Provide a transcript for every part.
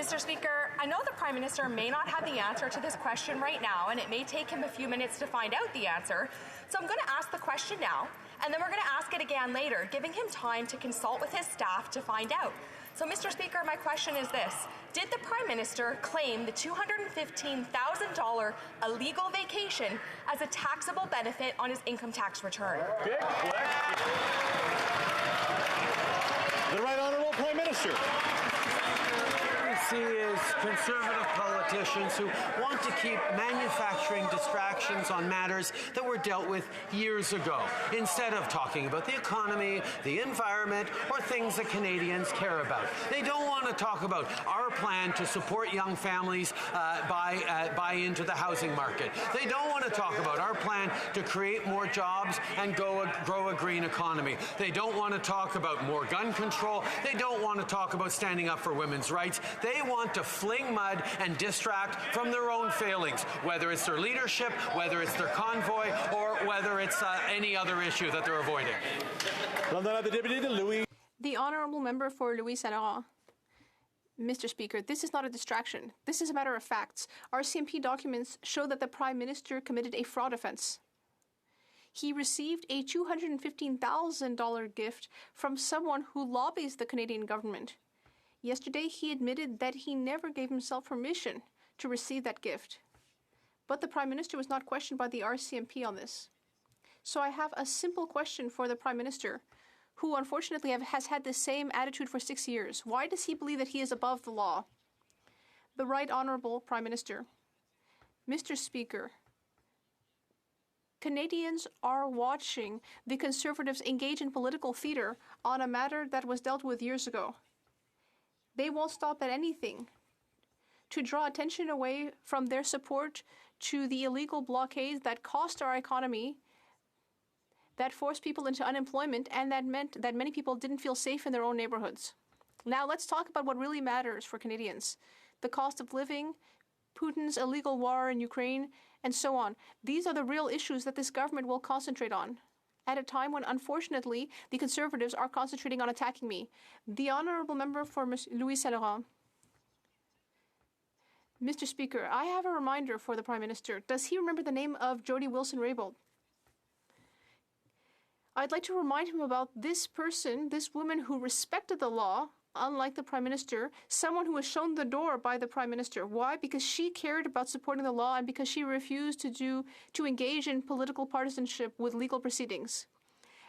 Mr. Speaker, I know the Prime Minister may not have the answer to this question right now, and it may take him a few minutes to find out the answer. So I'm going to ask the question now, and then we're going to ask it again later, giving him time to consult with his staff to find out. So, Mr. Speaker, my question is this. Did the Prime Minister claim the $215,000 illegal vacation as a taxable benefit on his income tax return? Good question. The Right Honourable Prime Minister. See is conservative politicians who want to keep manufacturing distractions on matters that were dealt with years ago, instead of talking about the economy, the environment, or things that Canadians care about. They don't want to talk about our plan to support young families buy into the housing market. They don't want to talk about our plan to create more jobs and grow a green economy. They don't want to talk about more gun control. They don't want to talk about standing up for women's rights. They want to fling mud and distract from their own failings, whether it's their leadership, whether it's their convoy, or whether it's any other issue that they're avoiding. The honourable member for Louis Saint Laurent. Mr. Speaker, this is not a distraction. This is a matter of facts. RCMP documents show that the Prime Minister committed a fraud offence. He received a $215,000 gift from someone who lobbies the Canadian government. Yesterday, he admitted that he never gave himself permission to receive that gift. But the Prime Minister was not questioned by the RCMP on this. So I have a simple question for the Prime Minister, who unfortunately has had the same attitude for 6 years. Why does he believe that he is above the law? The Right Honourable Prime Minister. Mr. Speaker, Canadians are watching the Conservatives engage in political theatre on a matter that was dealt with years ago. They won't stop at anything to draw attention away from their support to the illegal blockades that cost our economy, that forced people into unemployment, and that meant that many people didn't feel safe in their own neighborhoods. Now let's talk about what really matters for Canadians. The cost of living, Putin's illegal war in Ukraine, and so on. These are the real issues that this government will concentrate on, at a time when, unfortunately, the Conservatives are concentrating on attacking me. The honourable member for Louis Saint Laurent. Mr. Speaker, I have a reminder for the Prime Minister. Does he remember the name of Jody Wilson-Raybould? I'd like to remind him about this person, this woman who respected the law, unlike the Prime Minister, someone who was shown the door by the Prime Minister. Why? Because she cared about supporting the law and because she refused to engage in political partisanship with legal proceedings.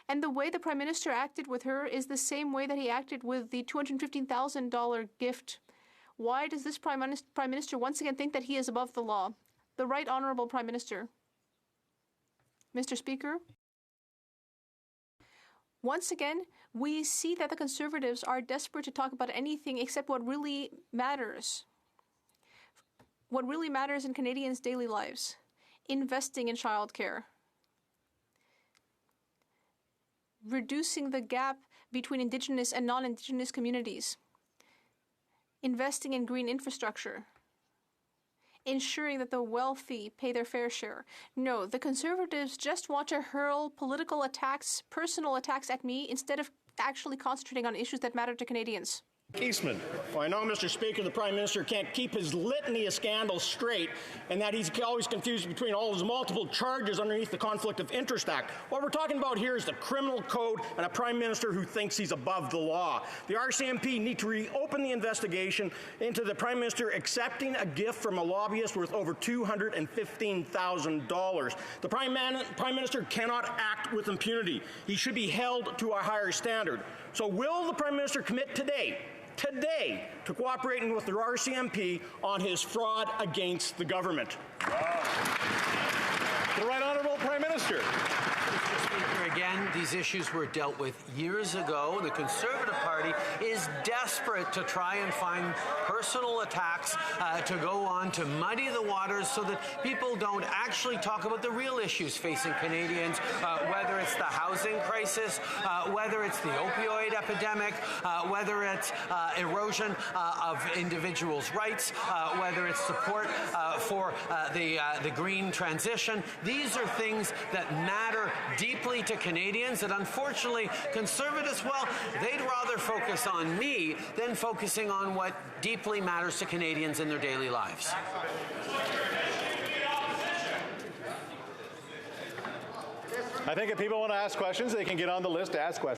And the way the Prime Minister acted with her is the same way that he acted with the $215,000 gift. Why does this Prime Minister once again think that he is above the law? The Right Honourable Prime Minister. Mr. Speaker. Once again, we see that the Conservatives are desperate to talk about anything except what really matters. What really matters in Canadians' daily lives. Investing in childcare. Reducing the gap between Indigenous and non-Indigenous communities. Investing in green infrastructure. Ensuring that the wealthy pay their fair share. No, the Conservatives just want to hurl political attacks, personal attacks at me instead of actually concentrating on issues that matter to Canadians. Eastman. Well, I know, Mr. Speaker, the Prime Minister can't keep his litany of scandals straight and that he's always confused between all his multiple charges underneath the Conflict of Interest Act. What we're talking about here is the criminal code and a Prime Minister who thinks he's above the law. The RCMP need to reopen the investigation into the Prime Minister accepting a gift from a lobbyist worth over $215,000. The Prime Minister cannot act with impunity. He should be held to a higher standard. So will the Prime Minister commit today to cooperating with the RCMP on his fraud against the government? The Right Honourable Prime Minister. Mr. Speaker, again, these issues were dealt with years ago. The Conservative Party is desperate to try and find personal attacks to go on to muddy the waters so that people don't actually talk about the real issues facing Canadians, whether it's the housing crisis, whether it's the opioid epidemic, whether it's erosion of individuals' rights, whether it's support for the green transition. These are things that matter deeply to Canadians that unfortunately Conservatives, well, they'd rather focus on me than focusing on what deeply matters to Canadians in their daily lives. I think if people want to ask questions, they can get on the list to ask questions.